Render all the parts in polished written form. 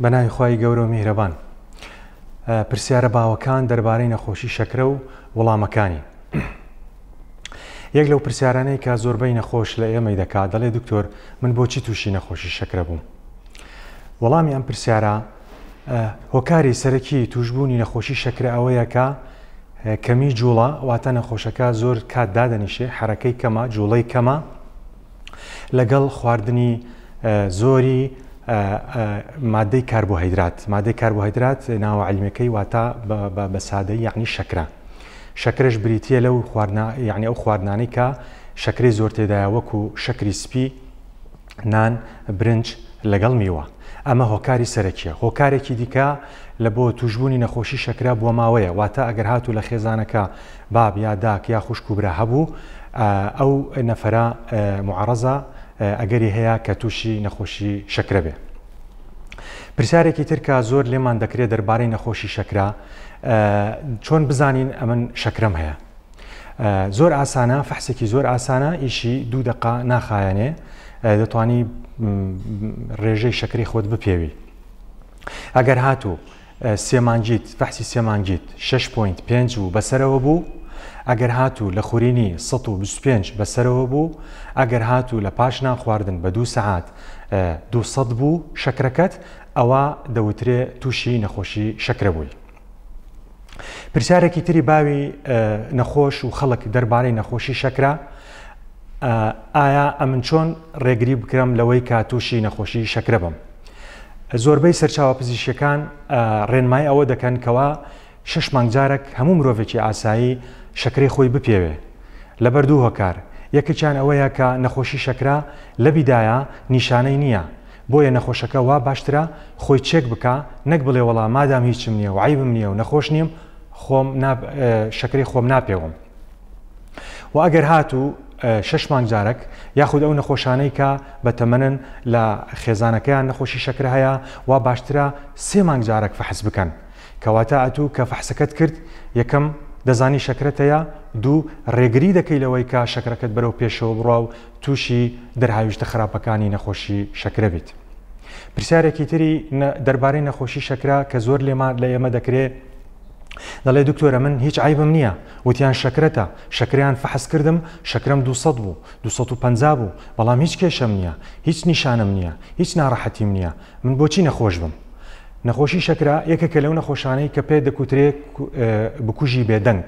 بەناوی خوای گەورە و میهرەبان. پرسیارە باوەکان دەربارەی نەخۆشی شەکرە و وەڵامەکانی. یەک لەو پرسیارانەی کە زۆربەی نەخۆش لە ئێمەی دەکات، دەڵێ دکتۆر من بۆچی تووشی نەخۆشی شەکرە بووم؟ وەڵامی ئەم پرسیارە هۆکاری سەرەکی توشبوونی نەخۆشی شەکرە ئەوەیە کە کەمی جوڵە، واتە نەخۆشەکە زۆر کات دادەنیشێ، حرەکەی کەمە، جوڵەی کەمە، لەگەڵ خواردنی زۆری مادەی کاربۆهیدرات. مادەی کاربۆهیدرات ناوە عەلمیەکەی واتە بە سادەیی یعنی شەکرە. شەکرەش بریتیە لەو یعنی ئەو خواردنانەی کە شەکرەی زۆر تێدایە، وەکو شەکری سپی، نان، برنج لەگەڵ میوە. ئەمە هۆکاری سەرەکیە. هۆکارێکی دیکە لە بۆ توشبوونی نەخۆشی شەکرە بووە ماوەیە، واتە ئەگەر هاتوو لە خێزانەکە باب یا داک یا خوشک و برا هەبوو، ئەو نەفەرە معەرەزە ئەگەری هەیە کە تووشی نەخۆشی شەکرە بێ. پرسیارێکی تر کە زۆر لێمان دەکرێت دەربارەی نەخۆشی شەکرە، چۆن بزانین ئەمن شەکرەم هەیە؟ زۆر ئاسانە، فەحسێکی زۆر ئاسانە، ئیشی 2 دقە ناخایەنێ دەتوانی ڕێژەی شەکری خۆت بپێوی. ئەگەر هاتوو سێمانگیت، فەحسی سێمانگیت 6.5 بوو بەسەرەوە بوو، ئەگەر هاتوو لە خورینی 125 بەسەرەوە بوو، ئەگەر هاتوو لە پاشنان خواردن بە 2 سەعات 200 بوو شەکرەکەت، ئەوە دەوترێ تووشی نەخۆشی شەکرە بووی. پرسیارێکی تری باوی نەخۆش و خەڵک دەربارەی نەخۆشی شەکرە، ئایا ئەمن چۆن ڕێگری بکرم لەوەی کە تووشی نەخۆشی شەکرە بم؟ زۆربەی سەرچاوە پزیشکەکان ڕێنمای ئەوە دەکەن کەوا 6 مانگجارێک هەموو مرۆڤێکی ئاسایی شەکرەی خۆی بپێوێ لەبەر 2 هۆکار. یەکێکیان ئەوەیە کە نەخۆشی شەکرە لە بیدایە نیشانەی نییە، بۆیە نەخۆشەکە وا باشترە خۆی چێک بکە، نەک بڵێ وەڵام مادام هیچم نییە و عیبم نییە و نەخۆش نیم، شەکری خۆم ناپێوم. و ئەگەر هاتوو 6 مانگجارێک یاخود ئەو نەخۆشانەی کە بەتەمەنن لە خێزانەکەیان نەخۆشی شەکرە هەیە، وا باشترە 3 مانگجارێک فەحس بکەن، کەواتە ئەتوو کە فەحسەکەت کرد، یەکەم دەزانی شەکرەت هەیە، 2 ڕێگری دەکەی لەوەی کە شەکرەکەت بەرەو پێشەوە بڕوا و تووشی دەرهاویشتە خراپەکانی نەخۆشی شەکرە بیت. پرسیارێکی تری دەربارەی نەخۆشی شەکرە کە زۆر لە ئێمە دەکرێت، دەڵێ دکتۆرە من هیچ عیبم نییە، وتیان شەکرەتە، شەکریان فەحس کردم، شەکرەم 200 بوو، 250 بوو، بەڵام هیچ کێشەم نییە، هیچ نیشانم نییە، هیچ ناڕەحەتیم نییە، من بۆچی نەخۆش بم؟ نەخۆشی شەکرە یەکێکە لەو نەخۆشانەی کە پێ دەکوترێت بکوژی بێدەنگ.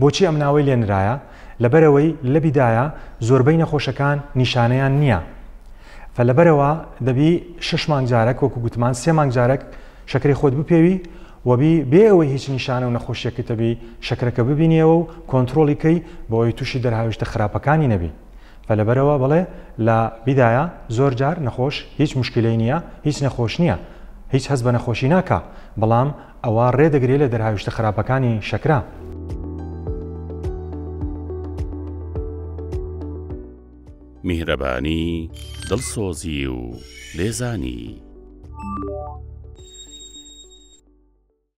بۆچی ئەم ناوەی لێنرایە؟ لەبەرەوەی لە بیدایە زۆربەی نەخۆشەکان نیشانەیان نییە، فلەبەرەوە دەبی 6 مانگجارێک وەکو گوتمان 3 مانگجارێک شەکری خۆت بپێوی، وەبی بێ ئەوەی هیچ نیشانە و نەخۆشیەکەتەبی شەکرەکە ببینیەوە و کۆنتترۆلیکەی بۆەوەی تووشی دەرهاویشتە خراپەکانی نەبی. فلەبەرەوە بڵێ لە بیدایە زۆر جار نەخۆش هیچ مشکلەی نییە، هیچ نەخۆش نییە، هیچ هەست بە نەخۆشی ناکە، بەڵام ئەوە ڕێدەگرێت لە دەرهاویشتە خراپەکانی شەکرە. میهرەبانی، دڵسۆزی و لێزانی.